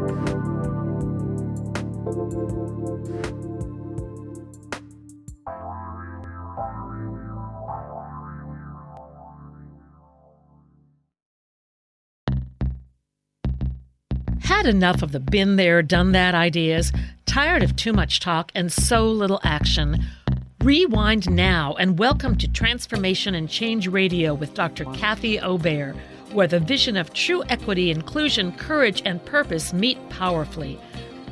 Had enough of the been there, done that ideas? Tired of too much talk and so little action? Rewind now and welcome to Transformation and Change Radio with Dr. Kathy Obear, where the vision of true equity, inclusion, courage, and purpose meet powerfully.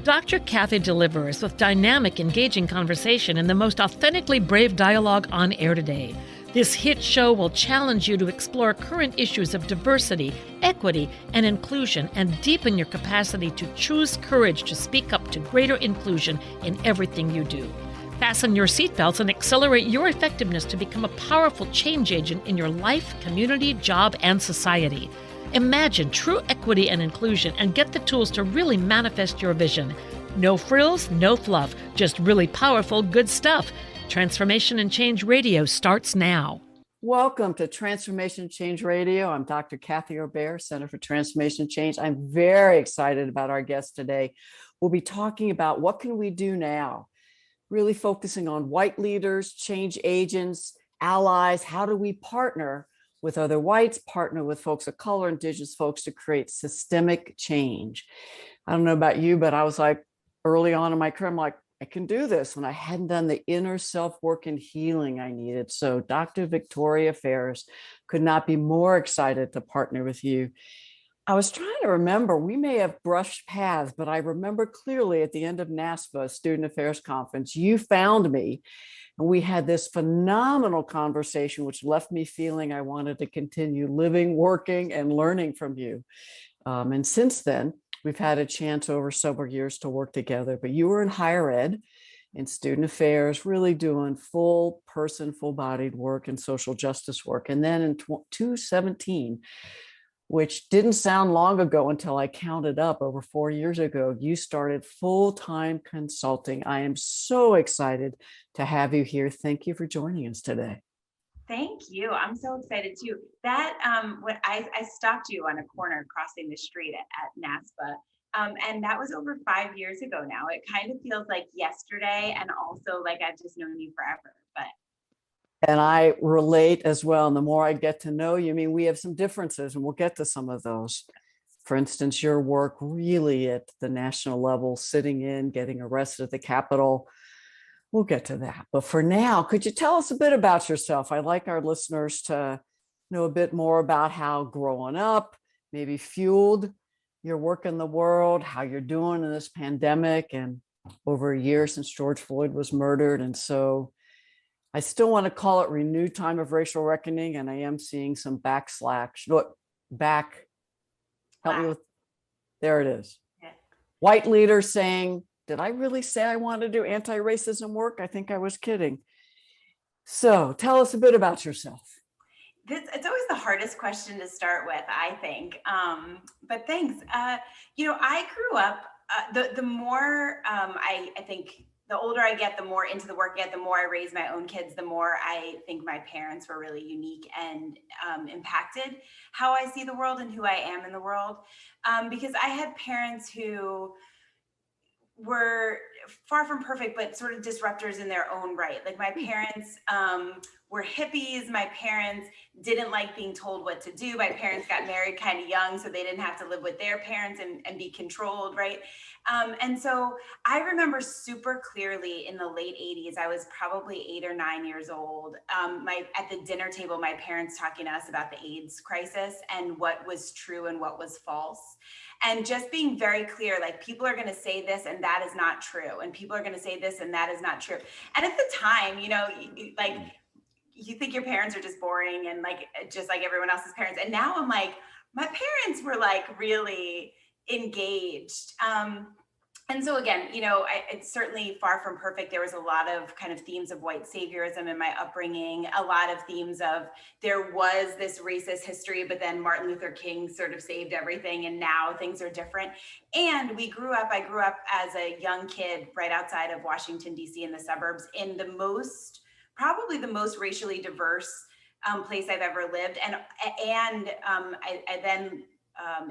Dr. Kathy delivers with dynamic, engaging conversation and the most authentically brave dialogue on air today. This hit show will challenge you to explore current issues of diversity, equity, and inclusion and deepen your capacity to choose courage to speak up to greater inclusion in everything you do. Fasten your seatbelts and accelerate your effectiveness to become a powerful change agent in your life, community, job, and society. Imagine true equity and inclusion and get the tools to really manifest your vision. No frills, no fluff, just really powerful, good stuff. Transformation and Change Radio starts now. Welcome to Transformation and Change Radio. I'm Dr. Kathy Obear, Center for Transformation and Change. I'm very excited about our guest today. We'll be talking about what can we do now, really focusing on white leaders, change agents, allies. How do we partner with other whites, partner with folks of color, indigenous folks to create systemic change? I don't know about you, but I was like, early on in my career, I'm like, I can do this when I hadn't done the inner self-work and healing I needed. So Dr. Victoria Farris could not be more excited to partner with you. I was trying to remember, we may have brushed paths, but I remember clearly at the end of NASPA, Student Affairs Conference, you found me and we had this phenomenal conversation, which left me feeling I wanted to continue living, working, and learning from you. And since then, we've had a chance over several years to work together, but you were in higher ed, in student affairs, really doing full person, full-bodied work and social justice work. And then in 2017, which didn't sound long ago until I counted up over 4 years ago, you started full-time consulting. I am so excited to have you here. Thank you for joining us today. Thank you. I'm so excited too. That when I stopped you on a corner crossing the street at NASPA, and that was over 5 years ago now. It kind of feels like yesterday, and also like I've just known you forever. And I relate as well. And the more I get to know you, I mean, we have some differences, and we'll get to some of those. For instance, your work really at the national level, sitting in, getting arrested at the Capitol. We'll get to that. But for now, could you tell us a bit about yourself? I'd like our listeners to know a bit more about how growing up maybe fueled your work in the world, how you're doing in this pandemic, and over a year since George Floyd was murdered. And so I still want to call it renewed time of racial reckoning. And I am seeing some backslash. Look, help me with, there it is. Yeah. White leaders saying, did I really say I want to do anti-racism work? I think I was kidding. So tell us a bit about yourself. It's always the hardest question to start with, I think. But thanks. I grew up, the more I think the older I get, the more into the work I get, the more I raise my own kids, the more I think my parents were really unique and impacted how I see the world and who I am in the world. Because I had parents who were far from perfect, but sort of disruptors in their own right. Like my parents were hippies. My parents didn't like being told what to do. My parents got married kind of young, so they didn't have to live with their parents and be controlled, right? And so I remember super clearly in the late 80s, I was probably 8 or 9 years old. At the dinner table, my parents talking to us about the AIDS crisis and what was true and what was false. And just being very clear, like people are going to say this and that is not true. And people are going to say this and that is not true. And at the time, you think your parents are just boring and like, just like everyone else's parents. And now I'm like, my parents were like really engaged. And so again, it's certainly far from perfect. There was a lot of kind of themes of white saviorism in my upbringing, a lot of themes of there was this racist history, but then Martin Luther King sort of saved everything and now things are different. And I grew up as a young kid right outside of Washington, D.C. in the suburbs in probably the most racially diverse place I've ever lived. And I then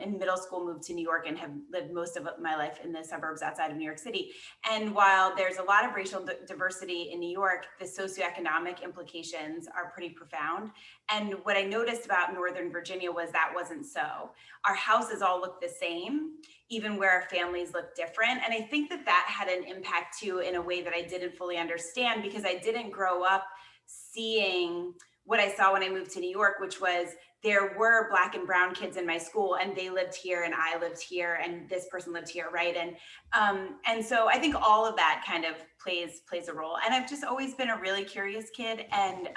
in middle school moved to New York and have lived most of my life in the suburbs outside of New York City. And while there's a lot of racial diversity in New York, the socioeconomic implications are pretty profound. And what I noticed about Northern Virginia was that wasn't so. Our houses all look the same, even where our families look different. And I think that that had an impact too, in a way that I didn't fully understand, because I didn't grow up seeing what I saw when I moved to New York, which was there were Black and brown kids in my school, and they lived here and I lived here and this person lived here, right? And so I think all of that kind of plays a role. And I've just always been a really curious kid, and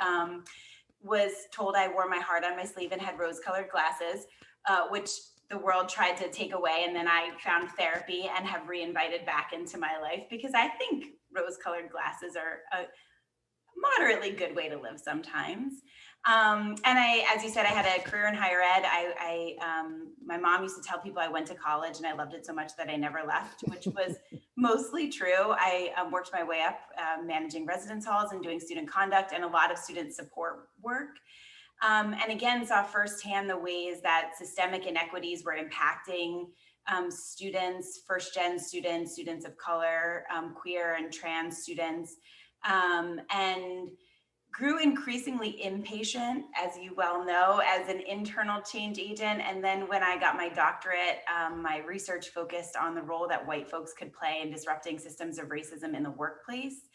was told I wore my heart on my sleeve and had rose-colored glasses, which the world tried to take away. And then I found therapy and have reinvited back into my life, because I think rose-colored glasses are a moderately good way to live sometimes. And as you said, I had a career in higher ed. My mom used to tell people I went to college, and I loved it so much that I never left, which was mostly true. I worked my way up, managing residence halls and doing student conduct and a lot of student support work. And again, saw firsthand the ways that systemic inequities were impacting students, first-gen students, students of color, queer and trans students, and grew increasingly impatient, as you well know, as an internal change agent. And then when I got my doctorate, my research focused on the role that white folks could play in disrupting systems of racism in the workplace.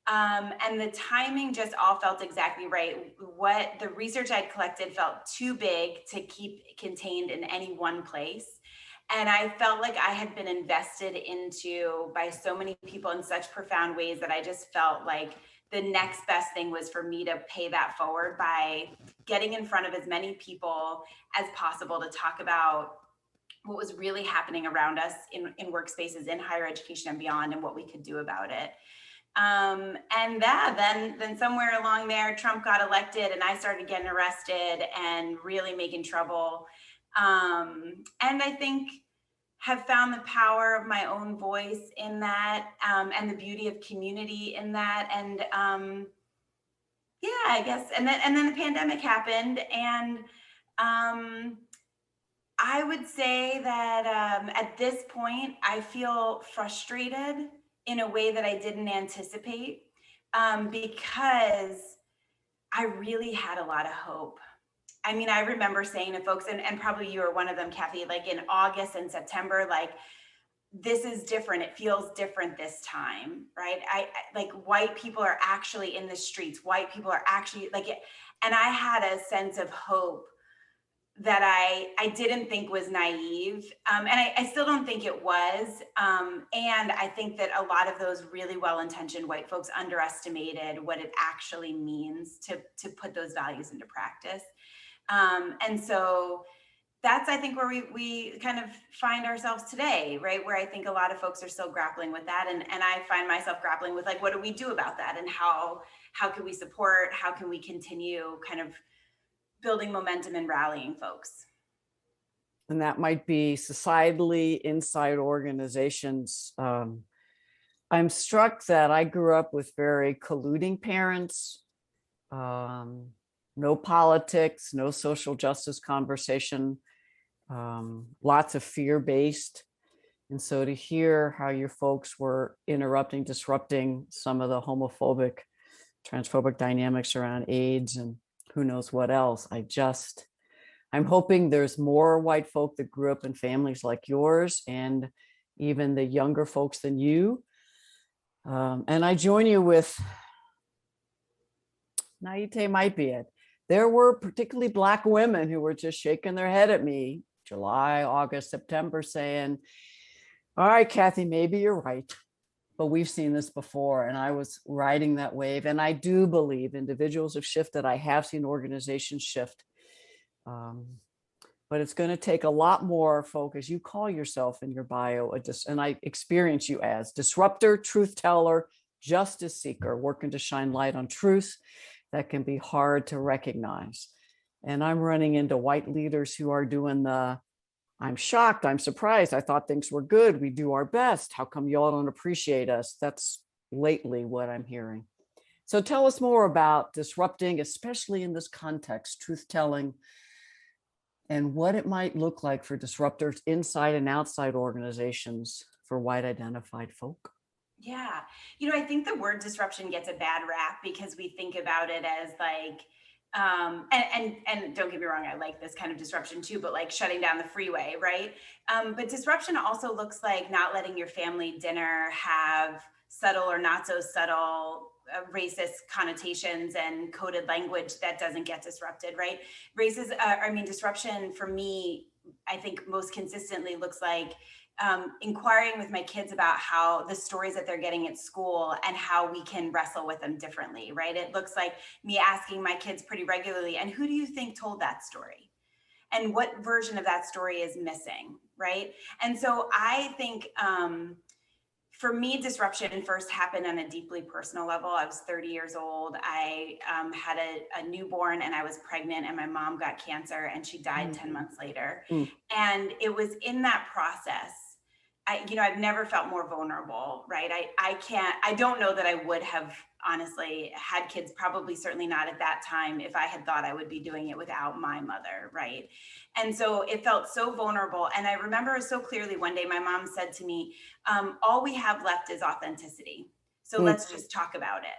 And the timing just all felt exactly right. What the research I'd collected felt too big to keep contained in any one place. And I felt like I had been invested into by so many people in such profound ways that I just felt like the next best thing was for me to pay that forward by getting in front of as many people as possible to talk about what was really happening around us in workspaces, in higher education and beyond, and what we could do about it. And then somewhere along there, Trump got elected and I started getting arrested and really making trouble. And I think have found the power of my own voice in that, and the beauty of community in that. And yeah, I guess, and then the pandemic happened, and I would say that at this point, I feel frustrated in a way that I didn't anticipate, because I really had a lot of hope. I mean, I remember saying to folks, and probably you were one of them, Kathy, like in August and September, like, this is different. It feels different this time, right? I like, white people are actually in the streets. White people are actually like it. And I had a sense of hope that I didn't think was naive. And I still don't think it was. And I think that a lot of those really well-intentioned white folks underestimated what it actually means to put those values into practice. And so that's, I think, where we kind of find ourselves today, right? Where I think a lot of folks are still grappling with that. And I find myself grappling with, like, what do we do about that? And how can we support? How can we continue kind of building momentum and rallying folks? And that might be societally inside organizations. I'm struck that I grew up with very colluding parents, no politics, no social justice conversation, lots of fear-based. And so to hear how your folks were disrupting some of the homophobic, transphobic dynamics around AIDS and who knows what else, I'm hoping there's more white folk that grew up in families like yours, and even the younger folks than you. And I join you with, naivete might be it. There were particularly Black women who were just shaking their head at me, July, August, September, saying, all right, Kathy, maybe you're right, but we've seen this before. And I was riding that wave. And I do believe individuals have shifted. I have seen organizations shift. But it's going to take a lot more folk, as you call yourself in your bio, and I experience you as disruptor, truth teller, justice seeker, working to shine light on truth that can be hard to recognize. And I'm running into white leaders who are doing I'm shocked, I'm surprised, I thought things were good, we do our best, how come y'all don't appreciate us? That's lately what I'm hearing. So tell us more about disrupting, especially in this context, truth telling, and what it might look like for disruptors inside and outside organizations for white identified folk. Yeah. I think the word disruption gets a bad rap because we think about it as like, and don't get me wrong, I like this kind of disruption too, but like shutting down the freeway, right? But disruption also looks like not letting your family dinner have subtle or not so subtle racist connotations and coded language that doesn't get disrupted, right? Disruption for me, I think most consistently looks like inquiring with my kids about how the stories that they're getting at school and how we can wrestle with them differently, right? It looks like me asking my kids pretty regularly, and who do you think told that story? And what version of that story is missing, right? And so I think for me, disruption first happened on a deeply personal level. I was 30 years old. I had a newborn and I was pregnant, and my mom got cancer and she died 10 months later. And it was in that process, I've never felt more vulnerable, right? I don't know that I would have honestly had kids, probably certainly not at that time, if I had thought I would be doing it without my mother, right? And so it felt so vulnerable. And I remember so clearly one day my mom said to me, all we have left is authenticity. So let's just talk about it.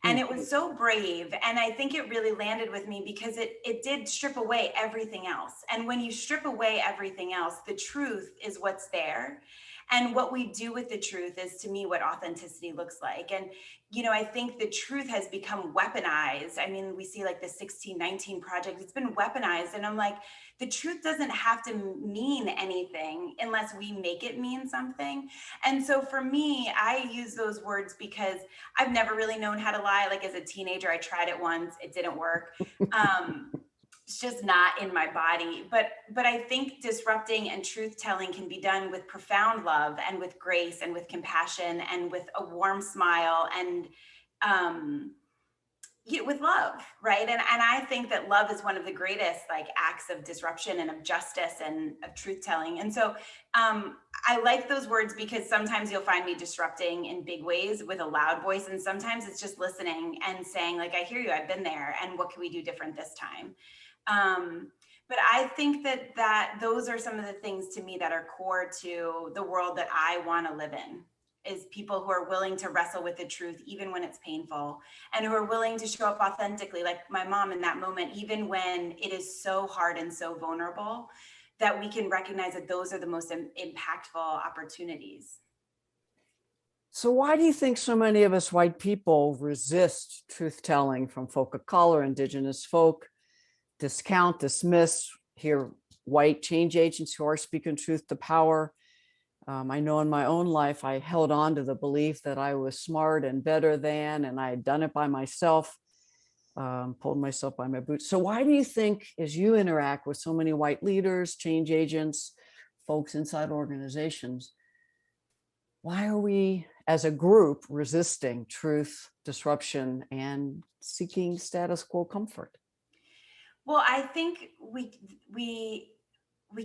And it was so brave. And I think it really landed with me because it did strip away everything else. And when you strip away everything else, the truth is what's there. And what we do with the truth is, to me, what authenticity looks like. And, I think the truth has become weaponized. I mean, we see like the 1619 Project, it's been weaponized. And I'm like, the truth doesn't have to mean anything unless we make it mean something. And so for me, I use those words because I've never really known how to lie. Like as a teenager, I tried it once, it didn't work. It's just not in my body. But I think disrupting and truth telling can be done with profound love and with grace and with compassion and with a warm smile and with love, right? And I think that love is one of the greatest like acts of disruption and of justice and of truth telling. And so I like those words because sometimes you'll find me disrupting in big ways with a loud voice, and sometimes it's just listening and saying like, I hear you, I've been there, and what can we do different this time? But I think that those are some of the things to me that are core to the world that I want to live in, is people who are willing to wrestle with the truth, even when it's painful, and who are willing to show up authentically, like my mom in that moment, even when it is so hard and so vulnerable, that we can recognize that those are the most impactful opportunities. So why do you think so many of us white people resist truth telling from folk of color, indigenous folk, discount, dismiss, hear white change agents who are speaking truth to power? I know in my own life, I held on to the belief that I was smart and better than, and I had done it by myself, pulled myself by my boots. So why do you think, as you interact with so many white leaders, change agents, folks inside organizations, why are we as a group resisting truth, disruption, and seeking status quo comfort? Well, I think we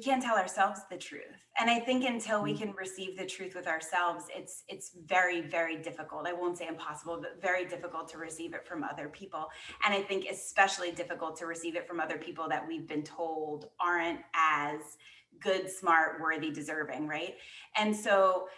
can't tell ourselves the truth. And I think until we can receive the truth with ourselves, it's very, very difficult. I won't say impossible, but very difficult to receive it from other people. And I think especially difficult to receive it from other people that we've been told aren't as good, smart, worthy, deserving, right? And so,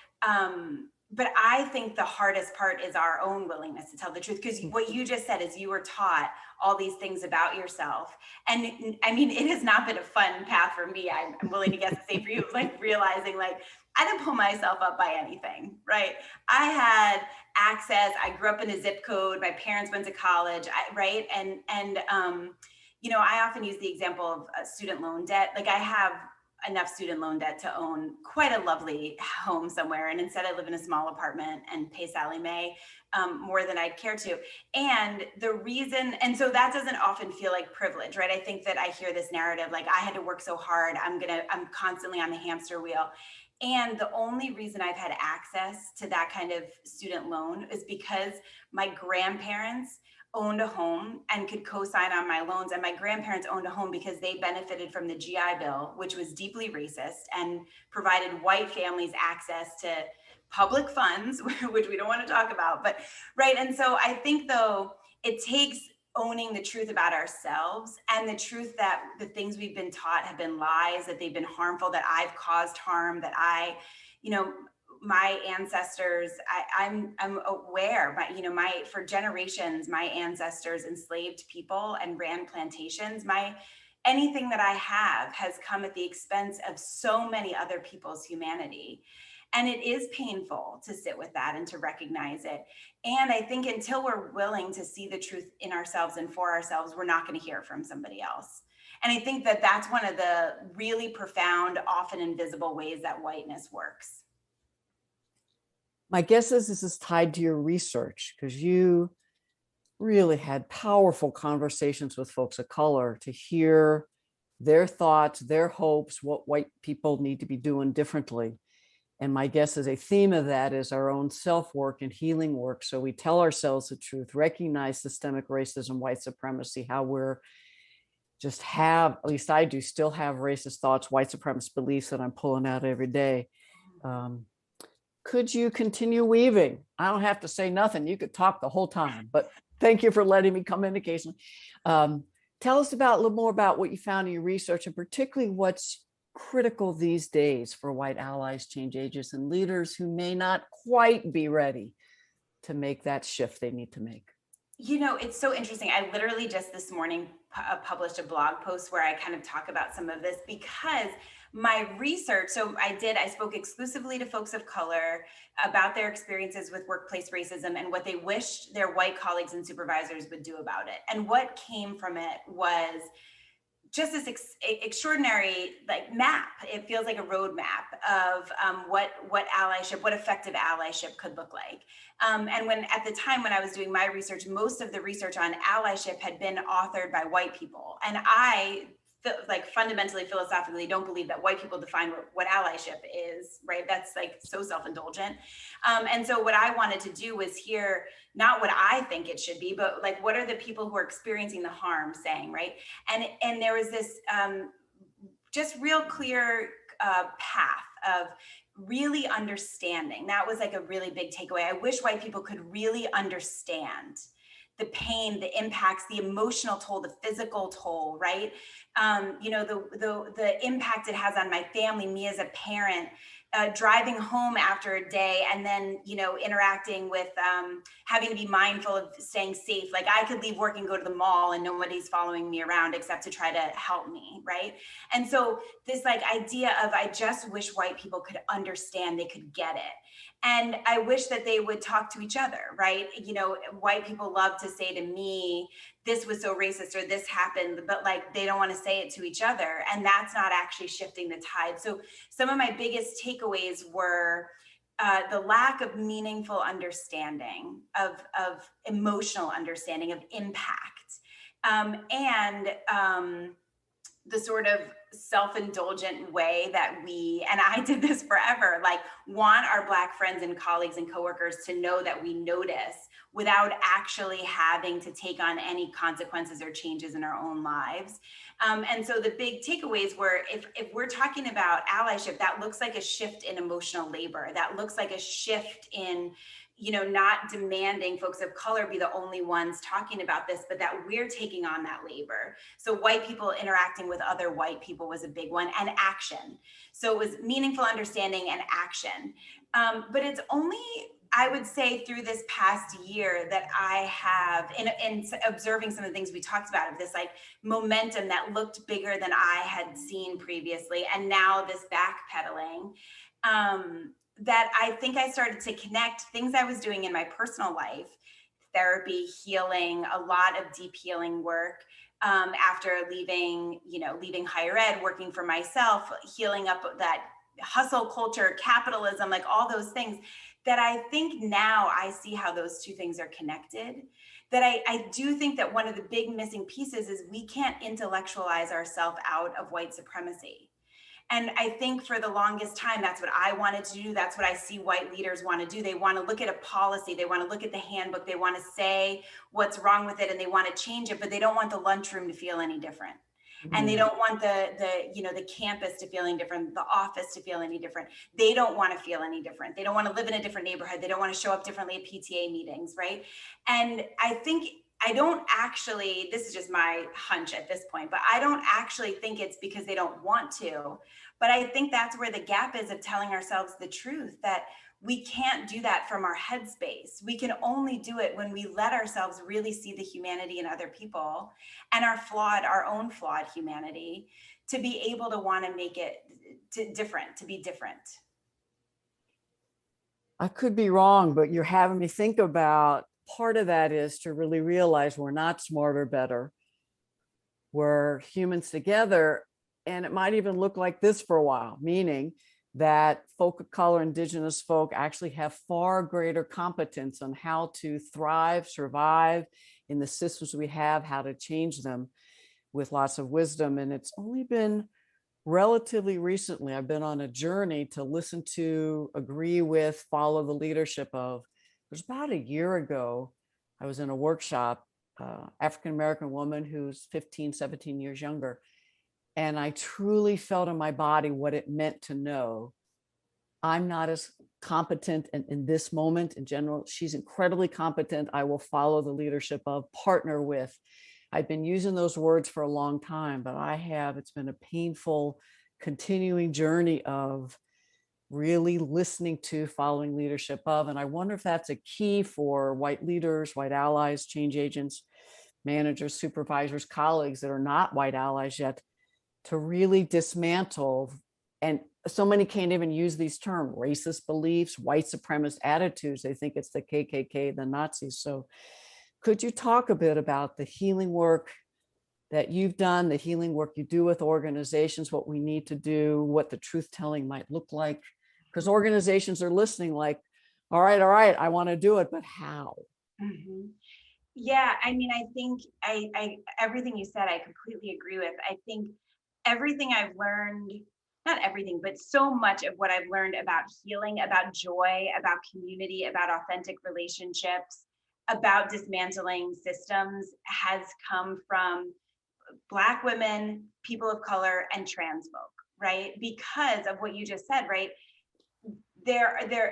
but I think the hardest part is our own willingness to tell the truth. Because what you just said is you were taught all these things about yourself. And I mean, it has not been a fun path for me. I'm willing to guess the same for you. Like realizing like, I didn't pull myself up by anything, right? I had access. I grew up in a zip code. My parents went to college, right? And I often use the example of student loan debt. Like I have enough student loan debt to own quite a lovely home somewhere. And instead I live in a small apartment and pay Sally Mae more than I'd care to. And so that doesn't often feel like privilege, right? I think that I hear this narrative, like I had to work so hard, I'm constantly on the hamster wheel. And the only reason I've had access to that kind of student loan is because my grandparents owned a home and could co-sign on my loans. And my grandparents owned a home because they benefited from the GI Bill, which was deeply racist and provided white families access to public funds, which we don't want to talk about, but right. And so I think though, it takes owning the truth about ourselves and the truth that the things we've been taught have been lies, that they've been harmful, that I've caused harm, that my ancestors, I'm aware, but for generations, my ancestors enslaved people and ran plantations. Anything that I have has come at the expense of so many other people's humanity. And it is painful to sit with that and to recognize it. And I think until we're willing to see the truth in ourselves and for ourselves, we're not going to hear from somebody else. And I think that that's one of the really profound, often invisible ways that whiteness works. My guess is this is tied to your research, because you really had powerful conversations with folks of color to hear their thoughts, their hopes, what white people need to be doing differently. And my guess is a theme of that is our own self-work and healing work. So we tell ourselves the truth, recognize systemic racism, white supremacy, how we're at least I do still have racist thoughts, white supremacist beliefs that I'm pulling out every day. Could you continue weaving? I don't have to say nothing. You could talk the whole time, but thank you for letting me come in occasionally. Tell us a little more about what you found in your research, and particularly what's critical these days for white allies, change agents, and leaders who may not quite be ready to make that shift they need to make. It's so interesting. I literally just this morning published a blog post where I kind of talk about some of this, because my research, I spoke exclusively to folks of color about their experiences with workplace racism and what they wished their white colleagues and supervisors would do about it. And what came from it was just this extraordinary map. It feels like a roadmap of what allyship, what effective allyship could look like. And at the time when I was doing my research, most of the research on allyship had been authored by white people. And I fundamentally, philosophically, don't believe that white people define what allyship is, right? That's so self-indulgent. And so what I wanted to do was hear not what I think it should be, but what are the people who are experiencing the harm saying, right? And there was this just real clear path of really understanding. That was a really big takeaway. I wish white people could really understand the pain, the impacts, the emotional toll, the physical toll, right? The impact it has on my family, me as a parent, driving home after a day and then, interacting with having to be mindful of staying safe. I could leave work and go to the mall and nobody's following me around except to try to help me, right? And so this idea of, I just wish white people could understand, they could get it. And I wish that they would talk to each other, right? White people love to say to me, this was so racist or this happened, but they don't want to say it to each other. And that's not actually shifting the tide. So some of my biggest takeaways were the lack of meaningful understanding of emotional understanding of impact, and the sort of self-indulgent way that and I did this forever, want our Black friends and colleagues and coworkers to know that we notice without actually having to take on any consequences or changes in our own lives. And so the big takeaways were, if we're talking about allyship, that looks like a shift in emotional labor. That looks like a shift in not demanding folks of color be the only ones talking about this, but that we're taking on that labor. So white people interacting with other white people was a big one, and action. So it was meaningful understanding and action. But it's only, I would say, through this past year that I have, in observing some of the things we talked about, of this momentum that looked bigger than I had seen previously, and now this backpedaling, that I think I started to connect things I was doing in my personal life, therapy, healing, a lot of deep healing work, after leaving higher ed, working for myself, healing up that hustle culture, capitalism, all those things, that I think now I see how those two things are connected. That I do think that one of the big missing pieces is we can't intellectualize ourselves out of white supremacy. And I think for the longest time, that's what I wanted to do. That's what I see white leaders want to do. They want to look at a policy. They want to look at the handbook. They want to say what's wrong with it and they want to change it, but they don't want the lunchroom to feel any different. Mm-hmm. And they don't want the campus to feel any different, the office to feel any different. They don't want to feel any different. They don't want to live in a different neighborhood. They don't want to show up differently at PTA meetings, right? And I think I don't actually, this is just my hunch at this point, but I don't actually think it's because they don't want to. But I think that's where the gap is of telling ourselves the truth, that we can't do that from our headspace. We can only do it when we let ourselves really see the humanity in other people and our own flawed humanity, to be able to want to make it different, to be different. I could be wrong, but you're having me think about part of that is to really realize we're not smarter, better. We're humans together. And it might even look like this for a while, meaning that folk of color, indigenous folk actually have far greater competence on how to thrive, survive in the systems we have, how to change them with lots of wisdom. And it's only been relatively recently, I've been on a journey to listen to, agree with, follow the leadership of. It was about a year ago, I was in a workshop, African-American woman who's 15, 17 years younger. And I truly felt in my body what it meant to know I'm not as competent in this moment in general. She's incredibly competent. I will follow the leadership of, partner with. I've been using those words for a long time, but it's been a painful, continuing journey of really listening to, following leadership of. And I wonder if that's a key for white leaders, white allies, change agents, managers, supervisors, colleagues that are not white allies yet, to really dismantle. And so many can't even use these terms: racist beliefs, white supremacist attitudes. They think it's the KKK, the Nazis. So could you talk a bit about the healing work that you've done, the healing work you do with organizations, what we need to do, what the truth telling might look like? Because organizations are listening like, all right, I want to do it, but how? Mm-hmm. Yeah, I mean, I think I everything you said, I completely agree with. I think everything I've learned, not everything, but so much of what I've learned about healing, about joy, about community, about authentic relationships, about dismantling systems, has come from Black women, people of color, and trans folk, right? Because of what you just said, right? There are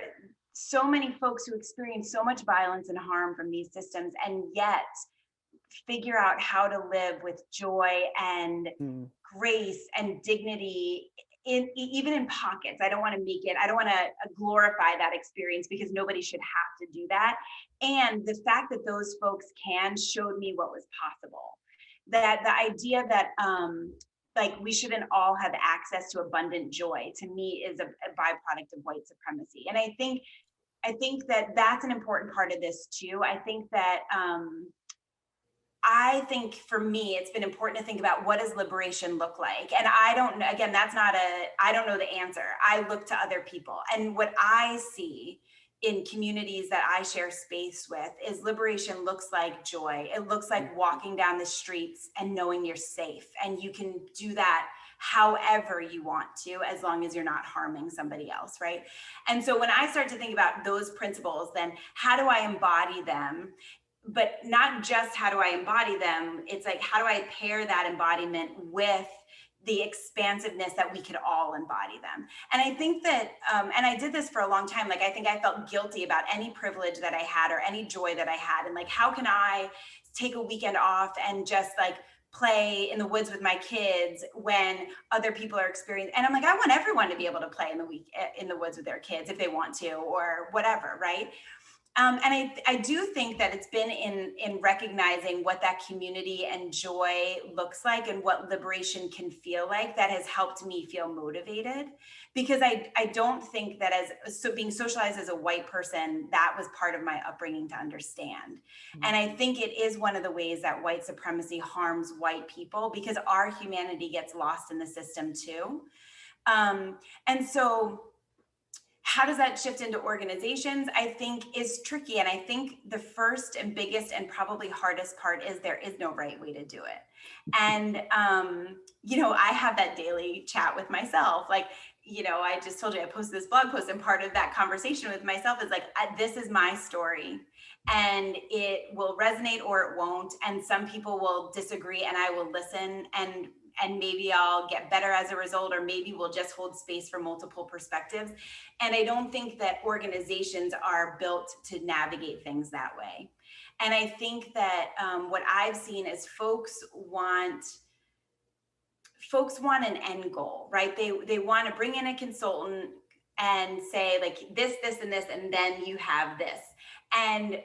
so many folks who experience so much violence and harm from these systems, and yet figure out how to live with joy and grace and dignity, even in pockets. I don't want to glorify that experience, because nobody should have to do that. And the fact that those folks showed me what was possible. That the idea that like we shouldn't all have access to abundant joy, to me, is a byproduct of white supremacy. And I think that that's an important part of this too. I think for me, it's been important to think about, what does liberation look like? And I don't know the answer. I look to other people. And what I see in communities that I share space with is liberation looks like joy. It looks like walking down the streets and knowing you're safe. And you can do that however you want to, as long as you're not harming somebody else, right? And so when I start to think about those principles, then how do I embody them? But not just how do I embody them, it's like, how do I pair that embodiment with the expansiveness that we could all embody them? And I think that, and I did this for a long time, like I think I felt guilty about any privilege that I had or any joy that I had. And like, how can I take a weekend off and just like play in the woods with my kids when other people are experiencing? And I'm like, I want everyone to be able to play in the woods with their kids if they want to, or whatever, right? And I do think that it's been in recognizing what that community and joy looks like and what liberation can feel like that has helped me feel motivated. Because I don't think that being socialized as a white person, that was part of my upbringing to understand. Mm-hmm. And I think it is one of the ways that white supremacy harms white people, because our humanity gets lost in the system too. And so how does that shift into organizations, I think is tricky. And I think the first and biggest and probably hardest part is there is no right way to do it. And, I have that daily chat with myself. Like, I just told you I posted this blog post, and part of that conversation with myself is like, this is my story, and it will resonate or it won't. And some people will disagree, and I will listen and maybe I'll get better as a result, or maybe we'll just hold space for multiple perspectives. And I don't think that organizations are built to navigate things that way. And I think that what I've seen is folks want an end goal, right? They want to bring in a consultant and say like this, and this, and then you have this. And,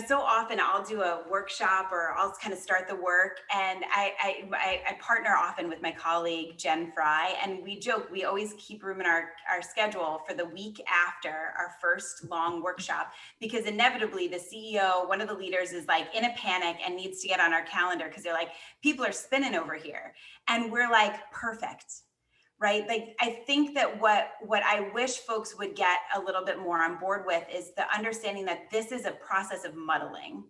so often I'll do a workshop or I'll kind of start the work, and I partner often with my colleague, Jen Fry, and we joke, we always keep room in our schedule for the week after our first long workshop, because inevitably the CEO, one of the leaders, is like in a panic and needs to get on our calendar because they're like, people are spinning over here. And we're like, perfect. Right? Like, I think that what I wish folks would get a little bit more on board with is the understanding that this is a process of muddling.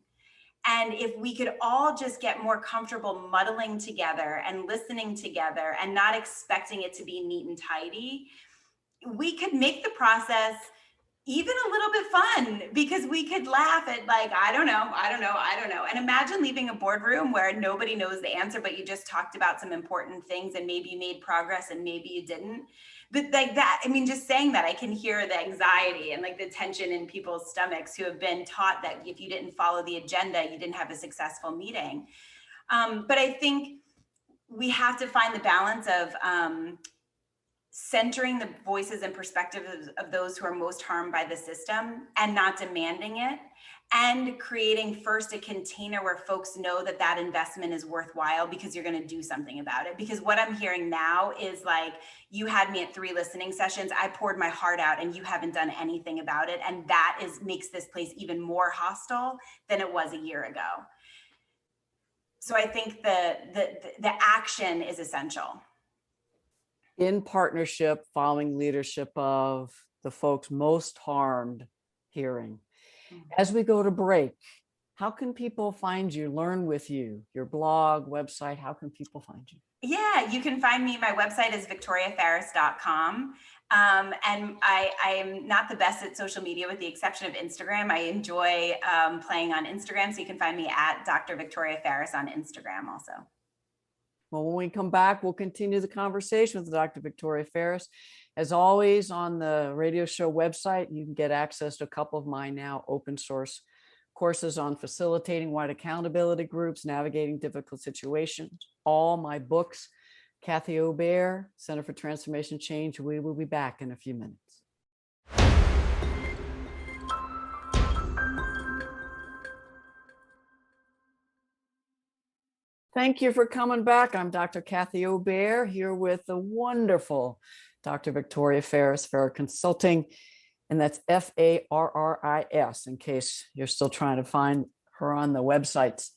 And if we could all just get more comfortable muddling together and listening together and not expecting it to be neat and tidy, we could make the process even a little bit fun, because we could laugh at like, I don't know. And imagine leaving a boardroom where nobody knows the answer, but you just talked about some important things and maybe you made progress and maybe you didn't. But like that, I mean, just saying that, I can hear the anxiety and like the tension in people's stomachs who have been taught that if you didn't follow the agenda, you didn't have a successful meeting. But I think we have to find the balance of centering the voices and perspectives of those who are most harmed by the system and not demanding it, and creating first a container where folks know that that investment is worthwhile because you're going to do something about it. Because what I'm hearing now is like, you had me at 3 listening sessions, I poured my heart out and you haven't done anything about it. And that makes this place even more hostile than it was a year ago. So I think the action is essential. In partnership, following leadership of the folks most harmed hearing. As we go to break, how can people find you, learn with you, your blog, website? How can people find you? Yeah, you can find me. My website is victoriafarris.com. And I am not the best at social media with the exception of Instagram. I enjoy playing on Instagram. So you can find me at Dr. Victoria Farris on Instagram also. Well, when we come back, we'll continue the conversation with Dr. Victoria Farris. As always, on the radio show website, you can get access to a couple of my now open source courses on facilitating white accountability groups, navigating difficult situations, all my books. Kathy Obear, Center for Transformation Change. We will be back in a few minutes. Thank you for coming back. I'm Dr. Kathy Obear, here with the wonderful Dr. Victoria Farris, Farris Consulting, and that's Farris, in case you're still trying to find her on the websites.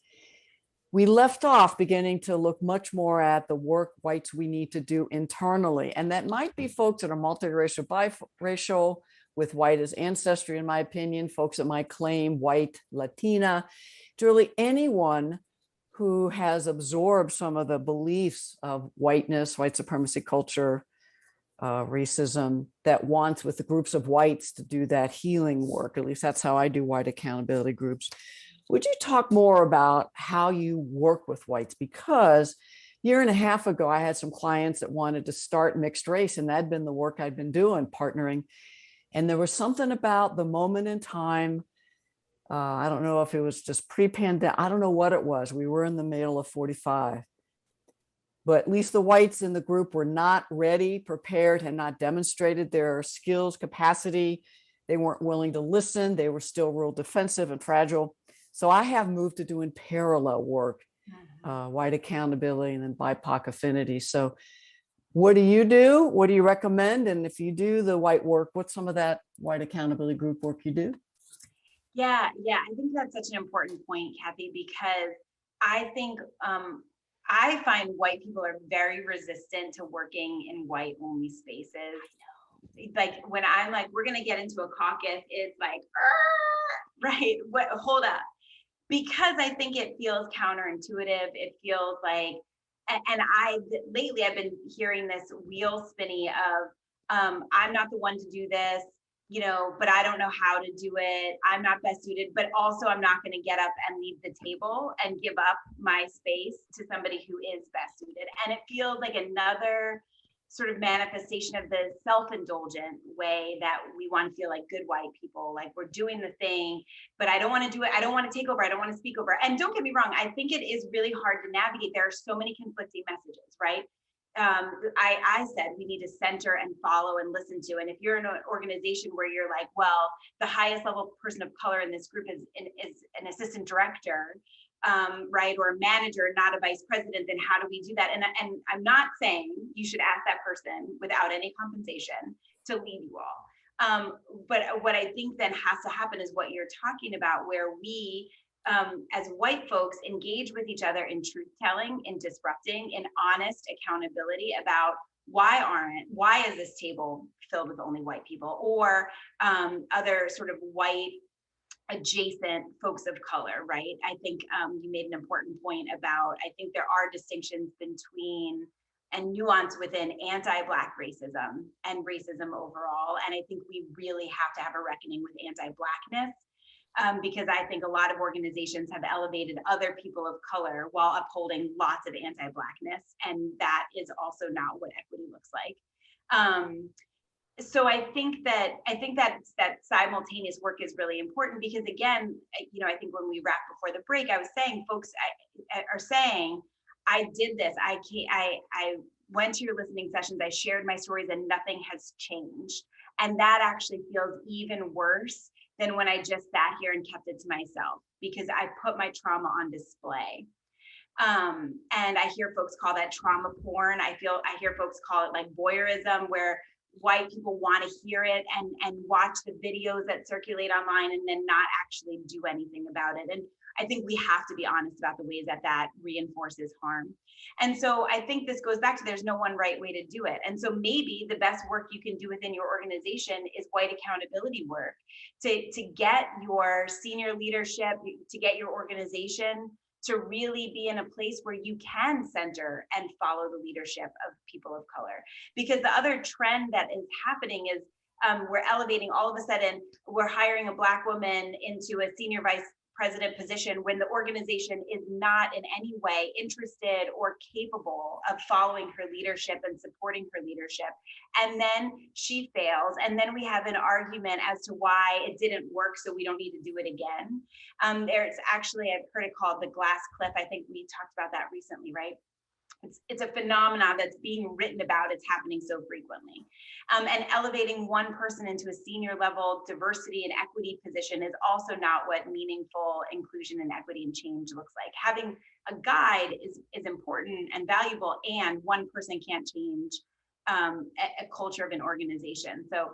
We left off beginning to look much more at the work whites we need to do internally, and that might be folks that are multiracial, biracial, with white as ancestry, in my opinion, folks that might claim white, Latina, it's really anyone who has absorbed some of the beliefs of whiteness, white supremacy culture, racism, that wants with the groups of whites to do that healing work. At least that's how I do white accountability groups. Would you talk more about how you work with whites? Because a year and a half ago, I had some clients that wanted to start mixed race, and that'd been the work I'd been doing, partnering. And there was something about the moment in time. I don't know if it was just pre-pandemic. I don't know what it was. We were in the middle of 45. But at least the whites in the group were not ready, prepared, and not demonstrated their skills, capacity. They weren't willing to listen. They were still real defensive and fragile. So I have moved to doing parallel work, white accountability and then BIPOC affinity. So what do you do? What do you recommend? And if you do the white work, what's some of that white accountability group work you do? Yeah, I think that's such an important point, Kathy, because I think I find white people are very resistant to working in white-only spaces. Like when I'm like, we're gonna get into a caucus, it's like, right? What? Hold up, because I think it feels counterintuitive. It feels like, and lately I've been hearing this wheel spinny of, I'm not the one to do this. but I don't know how to do it. I'm not best suited, but also I'm not going to get up and leave the table and give up my space to somebody who is best suited. And it feels like another sort of manifestation of the self-indulgent way that we want to feel like good white people, like we're doing the thing, but I don't want to do it. I don't want to take over. I don't want to speak over. And don't get me wrong, I think it is really hard to navigate. There are so many conflicting messages, right? I said we need to center and follow and listen to. And if you're in an organization where you're like, well, the highest level person of color in this group is an assistant director, right, or a manager, not a vice president, then how do we do that? And I'm not saying you should ask that person without any compensation to lead you all. But what I think then has to happen is what you're talking about, where we, as white folks, engage with each other in truth telling, in disrupting, in honest accountability about why is this table filled with only white people, or other sort of white adjacent folks of color, right? I think you made an important point about, I think there are distinctions between and nuance within anti-Black racism and racism overall. And I think we really have to have a reckoning with anti-Blackness. Because I think a lot of organizations have elevated other people of color while upholding lots of anti-Blackness, and that is also not what equity looks like. So I think that simultaneous work is really important, because again, I think when we wrapped before the break, I was saying folks are saying, I did this, I went to your listening sessions, I shared my stories, and nothing has changed, and that actually feels even worse than when I just sat here and kept it to myself, because I put my trauma on display. And I hear folks call that trauma porn. I hear folks call it like voyeurism, where white people want to hear it and watch the videos that circulate online and then not actually do anything about it. And I think we have to be honest about the ways that reinforces harm. And so I think this goes back to, there's no one right way to do it. And so maybe the best work you can do within your organization is white accountability work, to get your senior leadership, to get your organization to really be in a place where you can center and follow the leadership of people of color. Because the other trend that is happening is we're elevating, all of a sudden, we're hiring a Black woman into a senior vice president position when the organization is not in any way interested or capable of following her leadership and supporting her leadership. And then she fails. And then we have an argument as to why it didn't work, so we don't need to do it again. There's actually, I've heard it called the glass cliff. I think we talked about that recently, right? It's a phenomenon that's being written about. It's happening so frequently. And elevating one person into a senior level diversity and equity position is also not what meaningful inclusion and equity and change looks like. Having a guide is important and valuable, and one person can't change a culture of an organization. So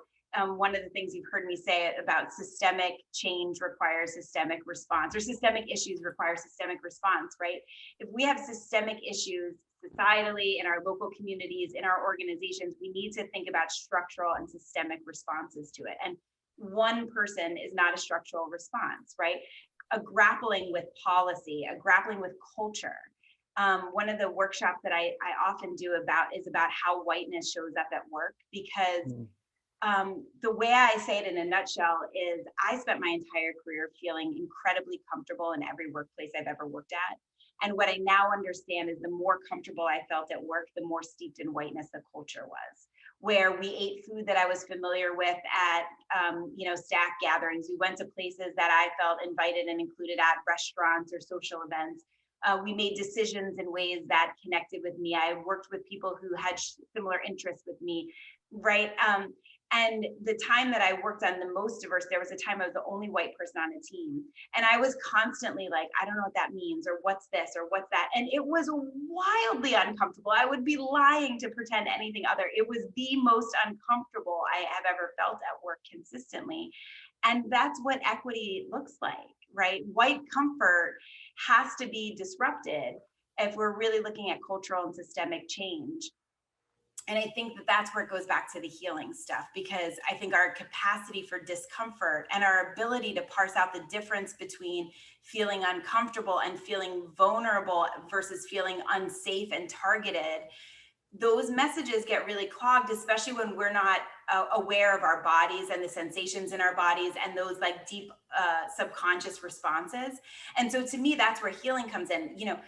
one of the things you've heard me say about systemic change requires systemic response, or systemic issues require systemic response, right? If we have systemic issues societally, in our local communities, in our organizations, we need to think about structural and systemic responses to it. And one person is not a structural response, right? A grappling with policy, a grappling with culture. One of the workshops that I often do is about how whiteness shows up at work, because the way I say it in a nutshell is, I spent my entire career feeling incredibly comfortable in every workplace I've ever worked at. And what I now understand is, the more comfortable I felt at work, the more steeped in whiteness the culture was, where we ate food that I was familiar with at staff gatherings. We went to places that I felt invited and included at, restaurants or social events. We made decisions in ways that connected with me. I worked with people who had similar interests with me, right? And the time that I worked on the most diverse, there was a time I was the only white person on a team. And I was constantly like, I don't know what that means, or what's this, or what's that. And it was wildly uncomfortable. I would be lying to pretend anything other. It was the most uncomfortable I have ever felt at work consistently. And that's what equity looks like, right? White comfort has to be disrupted if we're really looking at cultural and systemic change. And I think that's where it goes back to the healing stuff, because I think our capacity for discomfort and our ability to parse out the difference between feeling uncomfortable and feeling vulnerable versus feeling unsafe and targeted those messages get really clogged, especially when we're not aware of our bodies and the sensations in our bodies and those like deep subconscious responses. And so to me, that's where healing comes in. You know,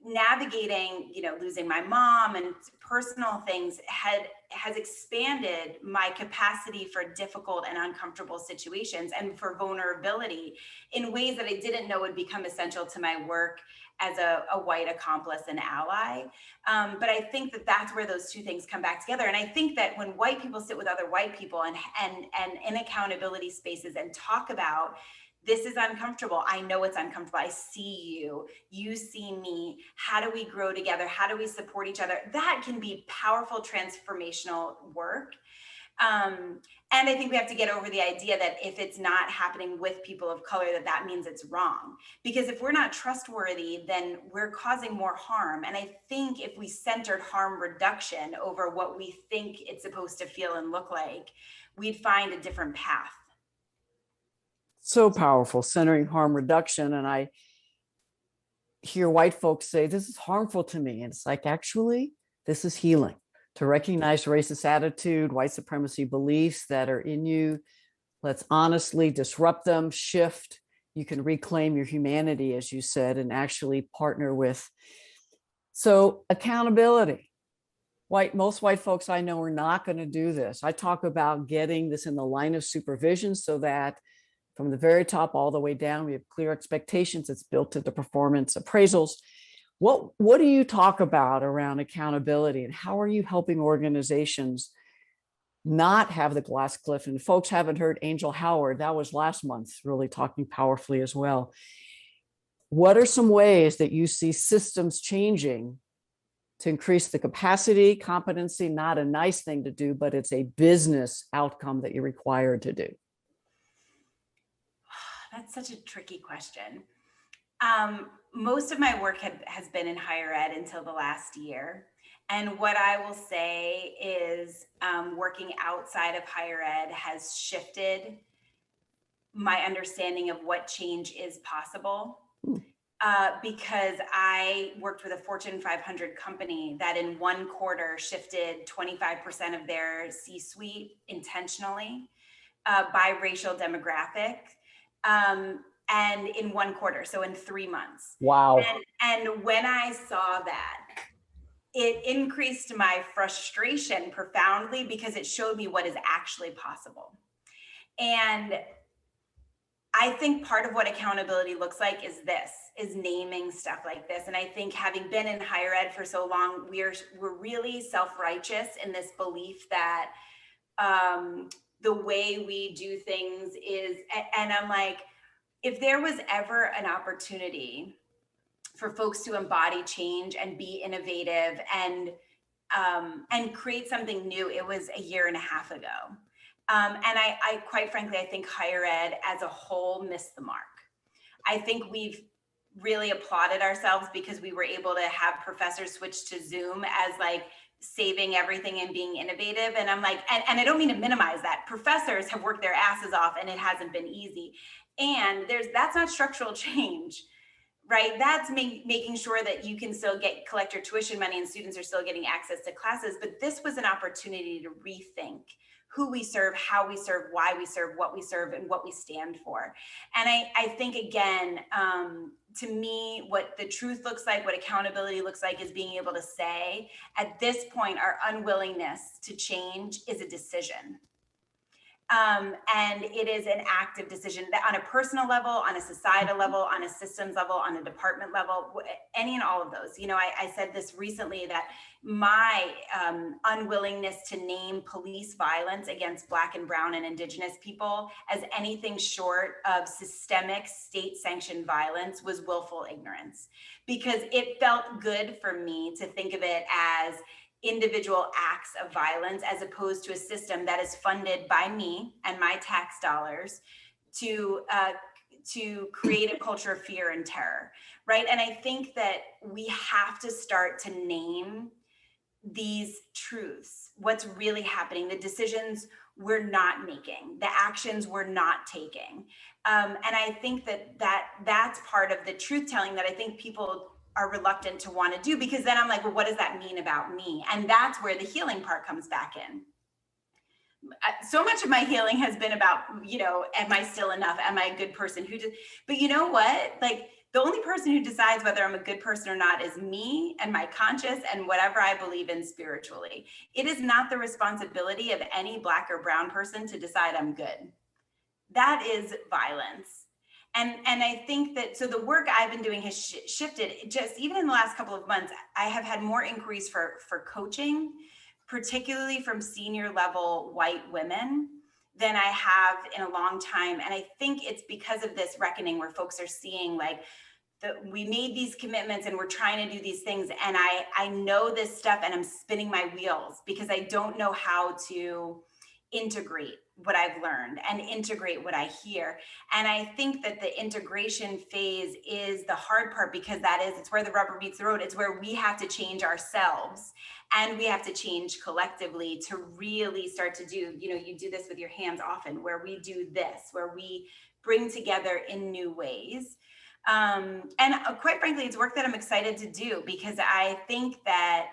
navigating, you know, losing my mom and personal things has expanded my capacity for difficult and uncomfortable situations and for vulnerability in ways that I didn't know would become essential to my work as a white accomplice and ally. But I think that that's where those two things come back together. And I think that when white people sit with other white people and in accountability spaces and talk about, this is uncomfortable. I know it's uncomfortable. I see you. You see me. How do we grow together? How do we support each other? That can be powerful transformational work. And I think we have to get over the idea that if it's not happening with people of color, that means it's wrong. Because if we're not trustworthy, then we're causing more harm. And I think if we centered harm reduction over what we think it's supposed to feel and look like, we'd find a different path. So powerful, centering harm reduction. And I hear white folks say, this is harmful to me. And it's like, actually, this is healing. To recognize racist attitude, white supremacy beliefs that are in you. Let's honestly disrupt them, shift. You can reclaim your humanity, as you said, and actually partner with. So accountability. Most white folks I know are not going to do this. I talk about getting this in the line of supervision so that from the very top all the way down, we have clear expectations. It's built into performance appraisals. What do you talk about around accountability, and how are you helping organizations not have the glass cliff? And folks haven't heard Angel Howard, that was last month, really talking powerfully as well. What are some ways that you see systems changing to increase the capacity, competency, not a nice thing to do, but it's a business outcome that you're required to do? That's such a tricky question. Most of my work has been in higher ed until the last year. And what I will say is working outside of higher ed has shifted my understanding of what change is possible. Because I worked with a Fortune 500 company that in one quarter shifted 25% of their C-suite intentionally by racial demographic. And in one quarter, so in 3 months. Wow. And when I saw that, it increased my frustration profoundly because it showed me what is actually possible. And I think part of what accountability looks like is naming stuff like this. And I think having been in higher ed for so long, we're really self-righteous in this belief that the way we do things is, and I'm like, if there was ever an opportunity for folks to embody change and be innovative and create something new, it was a year and a half ago. And I quite frankly, I think higher ed as a whole missed the mark. I think we've really applauded ourselves because we were able to have professors switch to Zoom as like saving everything and being innovative. And I'm like, and I don't mean to minimize that. Professors have worked their asses off and it hasn't been easy. And that's not structural change, right? That's making sure that you can still collect your tuition money and students are still getting access to classes. But this was an opportunity to rethink who we serve, how we serve, why we serve, what we serve, and what we stand for. And I think, again, to me, what the truth looks like, what accountability looks like is being able to say, at this point, our unwillingness to change is a decision. And it is an active decision that on a personal level, on a societal level, on a systems level, on a department level, any and all of those. You know, I said this recently that my unwillingness to name police violence against Black and Brown and Indigenous people as anything short of systemic state-sanctioned violence was willful ignorance, because it felt good for me to think of it as individual acts of violence as opposed to a system that is funded by me and my tax dollars to create a culture of fear and terror, right? And I think that we have to start to name these truths, what's really happening, the decisions we're not making, the actions we're not taking. And I think that's part of the truth telling that I think people are reluctant to want to do, because then I'm like, well, what does that mean about me? And that's where the healing part comes back in. So much of my healing has been about, am I still enough? Am I a good person? But you know what? Like, the only person who decides whether I'm a good person or not is me and my conscience and whatever I believe in spiritually. It is not the responsibility of any Black or brown person to decide I'm good. That is violence. And I think that, so the work I've been doing has shifted. Just even in the last couple of months, I have had more inquiries for coaching, particularly from senior level white women, than I have in a long time. And I think it's because of this reckoning where folks are seeing, like, we made these commitments and we're trying to do these things. And I know this stuff and I'm spinning my wheels because I don't know how to integrate what I've learned and integrate what I hear. And I think that the integration phase is the hard part, because it's where the rubber meets the road. It's where we have to change ourselves and we have to change collectively to really start to do, you do this with your hands often, where we do this, where we bring together in new ways. And quite frankly, it's work that I'm excited to do, because I think that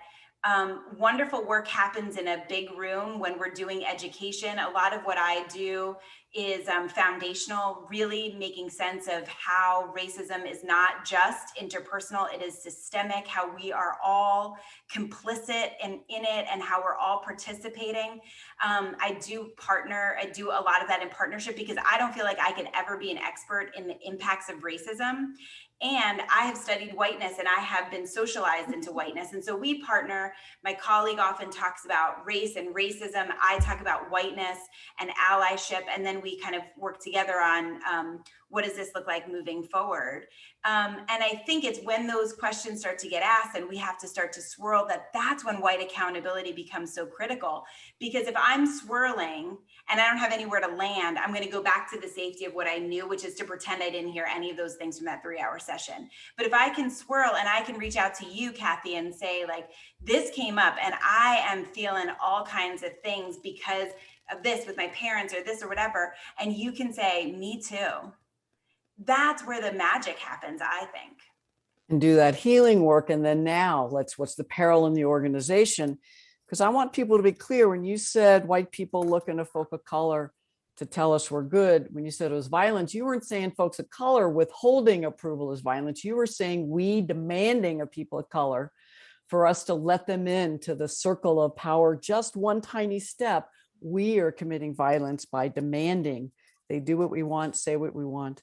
wonderful work happens in a big room when we're doing education. A lot of what I do is foundational, really making sense of how racism is not just interpersonal, it is systemic, how we are all complicit in it and how we're all participating. I do a lot of that in partnership, because I don't feel like I can ever be an expert in the impacts of racism. And I have studied whiteness and I have been socialized into whiteness. And so we partner. My colleague often talks about race and racism. I talk about whiteness and allyship. And then we kind of work together on what does this look like moving forward? And I think it's when those questions start to get asked and we have to start to swirl, that's when white accountability becomes so critical. Because if I'm swirling and I don't have anywhere to land, I'm going to go back to the safety of what I knew, which is to pretend I didn't hear any of those things from that 3-hour session. But if I can swirl and I can reach out to you, Kathy, and say, like, this came up and I am feeling all kinds of things because of this with my parents or this or whatever, and you can say, me too. That's where the magic happens, I think. And do that healing work. And then now what's the peril in the organization? Because I want people to be clear, when you said white people looking to folk of color to tell us we're good, when you said it was violence, you weren't saying folks of color withholding approval is violence. You were saying we demanding of people of color for us to let them into the circle of power, just one tiny step. We are committing violence by demanding they do what we want, say what we want.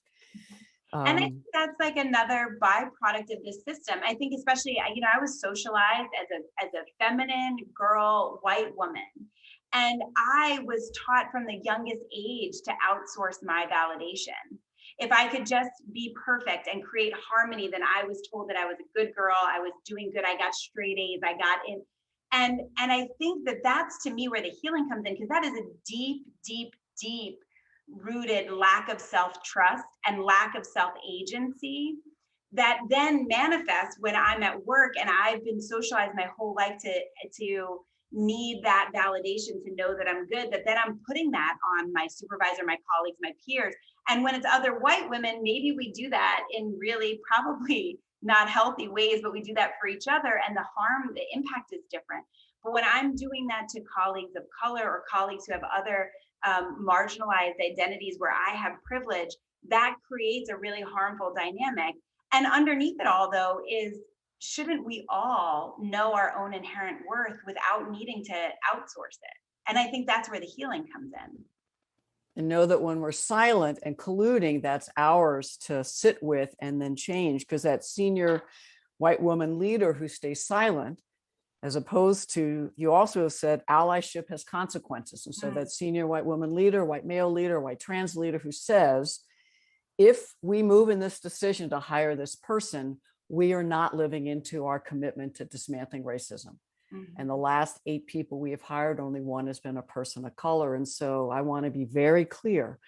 And I think that's like another byproduct of this system. I think especially, I was socialized as a feminine girl, white woman. And I was taught from the youngest age to outsource my validation. If I could just be perfect and create harmony, then I was told that I was a good girl. I was doing good. I got straight A's. I got in. And I think that that's, to me, where the healing comes in, because that is a deep, deep, deep rooted lack of self-trust and lack of self-agency that then manifests when I'm at work and I've been socialized my whole life to need that validation to know that I'm good, that then I'm putting that on my supervisor, my colleagues, my peers. And when it's other white women, maybe we do that in really probably not healthy ways, but we do that for each other, and the impact is different. But when I'm doing that to colleagues of color or colleagues who have other marginalized identities where I have privilege, that creates a really harmful dynamic. And underneath it all, though, is, shouldn't we all know our own inherent worth without needing to outsource it? And I think that's where the healing comes in. And know that when we're silent and colluding, that's ours to sit with and then change. Because that senior white woman leader who stays silent, as opposed to, you also said allyship has consequences. And so that senior white woman leader, white male leader, white trans leader who says, if we move in this decision to hire this person, we are not living into our commitment to dismantling racism. And the last 8 people we have hired, only 1 has been a person of color. And so I want to be very clear,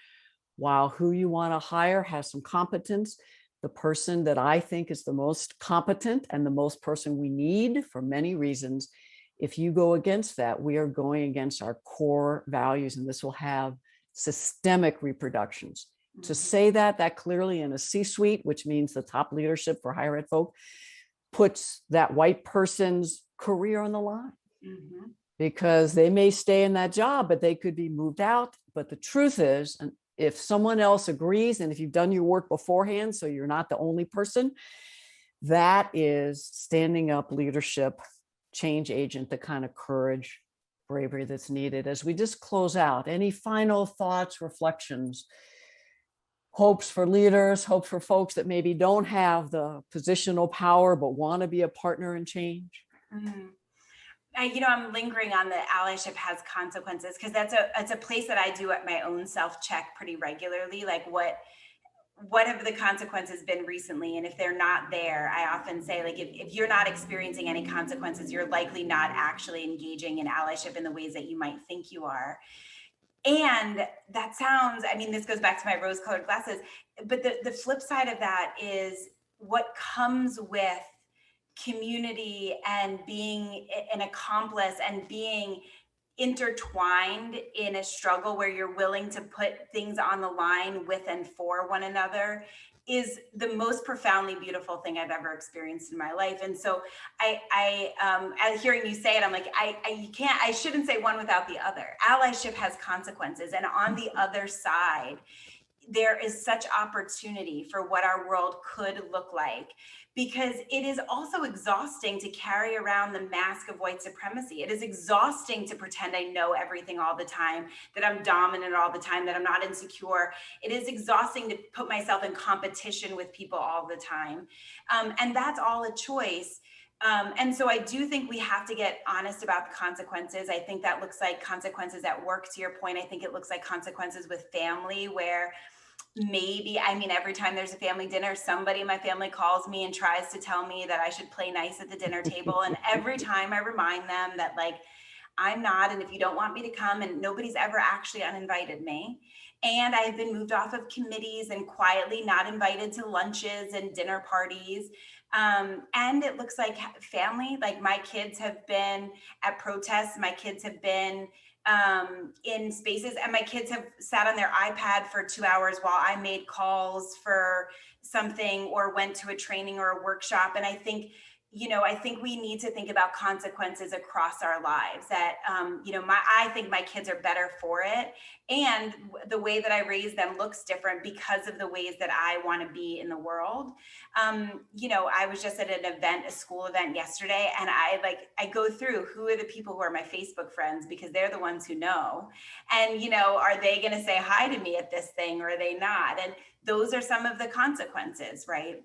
while who you want to hire has some competence, the person that I think is the most competent and the most person we need for many reasons, if you go against that, we are going against our core values, and this will have systemic repercussions. To say that clearly in a C-suite, which means the top leadership for higher ed folk, puts that white person's career on the line. Mm-hmm. Because they may stay in that job, but they could be moved out. But the truth is, and if someone else agrees, and if you've done your work beforehand, so you're not the only person, that is standing up leadership, change agent, the kind of courage, bravery that's needed. As we just close out, any final thoughts, reflections, hopes for leaders, hopes for folks that maybe don't have the positional power, but want to be a partner in change? Mm-hmm. I'm lingering on the allyship has consequences, because it's a place that I do at my own self-check pretty regularly. Like what have the consequences been recently? And if they're not there, I often say, like, if you're not experiencing any consequences, you're likely not actually engaging in allyship in the ways that you might think you are. And that sounds, this goes back to my rose-colored glasses, but the flip side of that is what comes with community and being an accomplice and being intertwined in a struggle where you're willing to put things on the line with and for one another is the most profoundly beautiful thing I've ever experienced in my life. And so as hearing you say it, I'm like, I shouldn't say one without the other. Allyship has consequences. And on the other side, there is such opportunity for what our world could look like, because it is also exhausting to carry around the mask of white supremacy. It is exhausting to pretend I know everything all the time, that I'm dominant all the time, that I'm not insecure. It is exhausting to put myself in competition with people all the time. And that's all a choice. And so I do think we have to get honest about the consequences. I think that looks like consequences at work, to your point. I think it looks like consequences with family, where maybe, every time there's a family dinner, somebody in my family calls me and tries to tell me that I should play nice at the dinner table. And every time I remind them that, like, I'm not, and if you don't want me to come, and nobody's ever actually uninvited me. And I've been moved off of committees and quietly not invited to lunches and dinner parties. And it looks like family, like my kids have been at protests, my kids have been in spaces, and my kids have sat on their iPad for 2 hours while I made calls for something or went to a training or a workshop. And I think we need to think about consequences across our lives, that, I think my kids are better for it. And the way that I raise them looks different because of the ways that I want to be in the world. I was just at an event, a school event yesterday, and I go through who are the people who are my Facebook friends, because they're the ones who know. And, are they going to say hi to me at this thing, or are they not? And those are some of the consequences, right?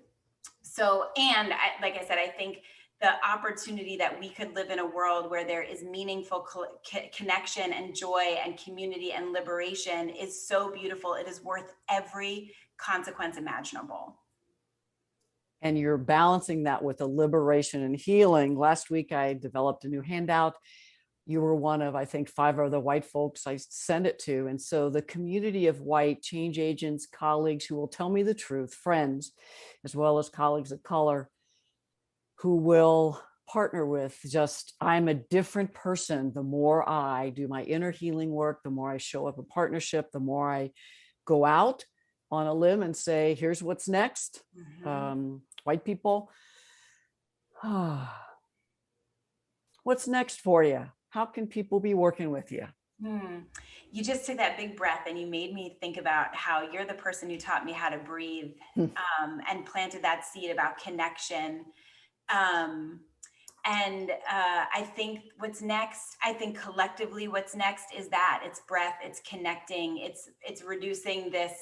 So, and like I said, I think the opportunity that we could live in a world where there is meaningful connection and joy and community and liberation is so beautiful. It is worth every consequence imaginable. And you're balancing that with the liberation and healing. Last week, I developed a new handout. You were one of, I think, 5 other white folks I sent it to. And so the community of white change agents, colleagues who will tell me the truth, friends, as well as colleagues of color, who will partner with I'm a different person. The more I do my inner healing work, the more I show up in partnership, the more I go out on a limb and say, here's what's next. Mm-hmm. White people, what's next for you? How can people be working with you? You just took that big breath and you made me think about how you're the person who taught me how to breathe, and planted that seed about connection. I think what's next, collectively what's next is that it's breath, it's connecting, it's reducing this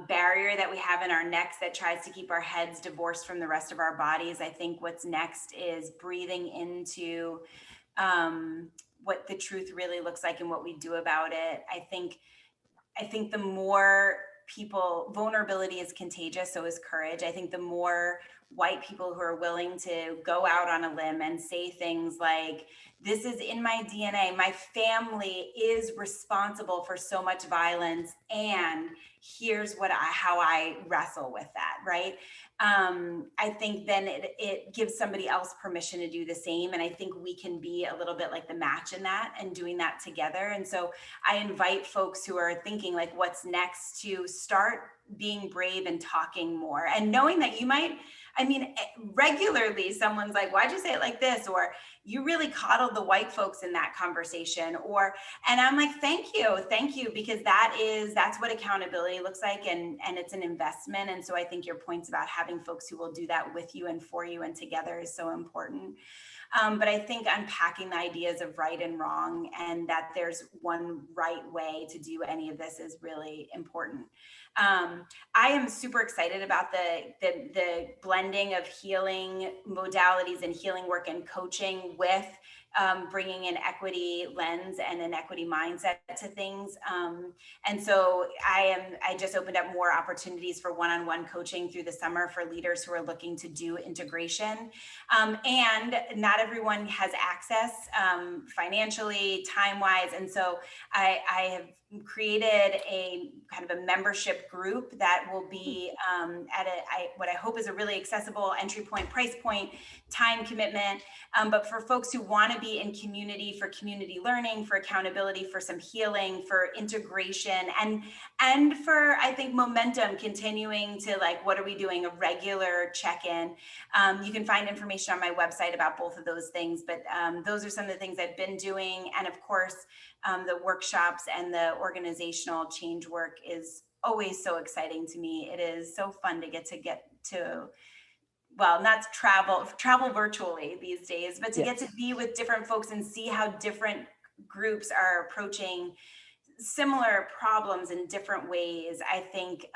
barrier that we have in our necks that tries to keep our heads divorced from the rest of our bodies. I think what's next is breathing into what the truth really looks like and what we do about it. I think the more people, vulnerability is contagious, so is courage. I think the more white people who are willing to go out on a limb and say things like, this is in my DNA, my family is responsible for so much violence, and here's how I wrestle with that, right? I think then it gives somebody else permission to do the same. And I think we can be a little bit like the match in that and doing that together. And so I invite folks who are thinking like, what's next, to start being brave and talking more, and knowing that you might, I mean, regularly someone's like, why'd you say it like this? Or you really coddled the white folks in that conversation. And I'm like, thank you, because that's what accountability looks like. And it's an investment. And so I think your points about having folks who will do that with you and for you and together is so important. But I think unpacking the ideas of right and wrong, and that there's one right way to do any of this, is really important. I am super excited about the blending of healing modalities and healing work and coaching with bringing an equity lens and an equity mindset to things. And so I just opened up more opportunities for one-on-one coaching through the summer for leaders who are looking to do integration. And not everyone has access financially, time-wise. And so I have created a kind of a membership group that will be at what I hope is a really accessible entry point, price point, time commitment. But for folks who want to be in community, for community learning, for accountability, for some healing, for integration, and for, I think, momentum, continuing to, like, what are we doing, a regular check-in. You can find information on my website about both of those things, but those are some of the things I've been doing. And of course, the workshops and the organizational change work is always so exciting to me. It is so fun to get to, well, not travel virtually these days, but to get to be with different folks and see how different groups are approaching similar problems in different ways. I think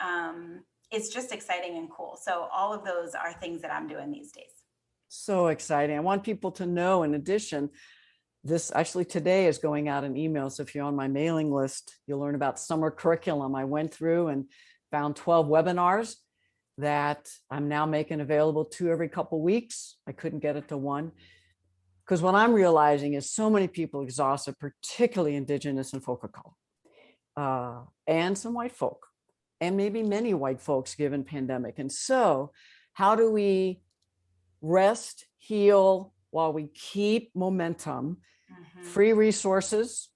it's just exciting and cool. So all of those are things that I'm doing these days. So exciting. I want people to know, in addition, this actually today is going out in email. So if you're on my mailing list, you'll learn about summer curriculum. I went through and found 12 webinars that I'm now making available 2 every couple weeks. I couldn't get it to 1. Because what I'm realizing is so many people exhausted, particularly Indigenous and folk of color, and some white folk, and maybe many white folks given pandemic. And so how do we rest, heal, while we keep momentum? Free resources,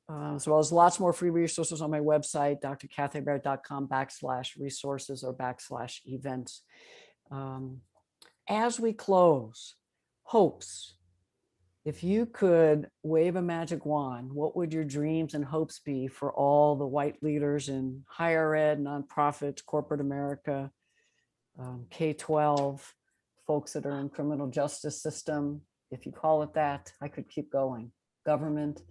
as well as lots more free resources on my website, drkathyobear.com/resources or /events. As we close, hopes. If you could wave a magic wand, what would your dreams and hopes be for all the white leaders in higher ed, nonprofits, corporate America, K-12, folks that are in criminal justice system, if you call it that? I could keep going. Government.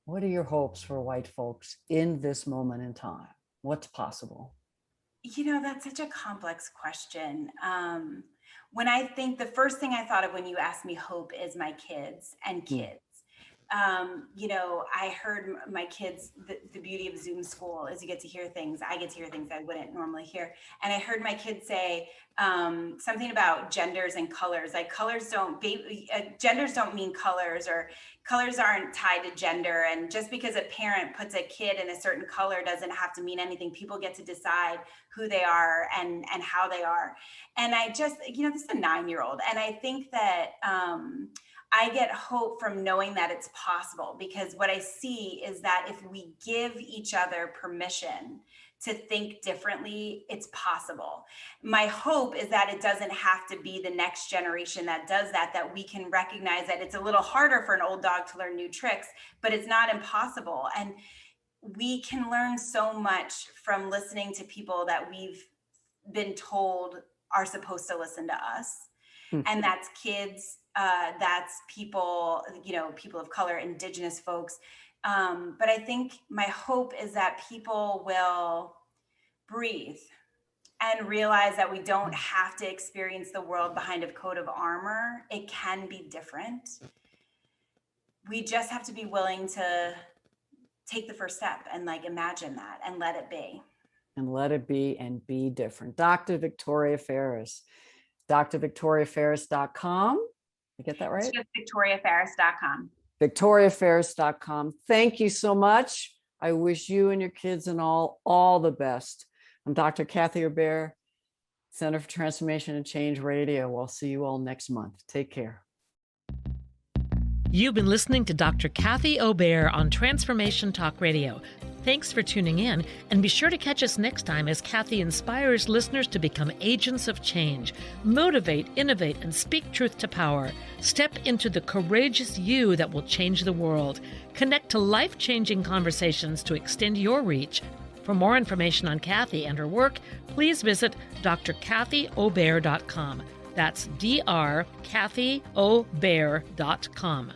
What are your hopes for white folks in this moment in time? What's possible? You know, that's such a complex question. When I think, the first thing I thought of when you asked me hope is my kids and kids. You know, I heard my kids, the beauty of Zoom school is you get to hear things. I get to hear things I wouldn't normally hear. And I heard my kids say something about genders and colors, like genders don't mean colors, or colors aren't tied to gender. And just because a parent puts a kid in a certain color doesn't have to mean anything. People get to decide who they are and how they are. And I just, you know, this is a 9-year-old. And I think that, I get hope from knowing that it's possible, because what I see is that if we give each other permission to think differently, it's possible. My hope is that it doesn't have to be the next generation that does that we can recognize that it's a little harder for an old dog to learn new tricks, but it's not impossible. And we can learn so much from listening to people that we've been told are supposed to listen to us. And that's kids, that's people, you know, people of color, Indigenous folks. But I think my hope is that people will breathe and realize that we don't have to experience the world behind a coat of armor. It can be different. We just have to be willing to take the first step and, like, imagine that and let it be. And let it be and be different. Dr. Victoria Farris, drvictoriafarris.com. I get that right? It's just victoriafarris.com. victoriafarris.com. Thank you so much. I wish you and your kids and all the best. I'm Dr. Kathy Obear, Center for Transformation and Change Radio. We'll see you all next month. Take care. You've been listening to Dr. Kathy Obear on Transformation Talk Radio. Thanks for tuning in, and be sure to catch us next time as Kathy inspires listeners to become agents of change, motivate, innovate, and speak truth to power. Step into the courageous you that will change the world. Connect to life-changing conversations to extend your reach. For more information on Kathy and her work, please visit drkathyobear.com. That's drkathyobear.com.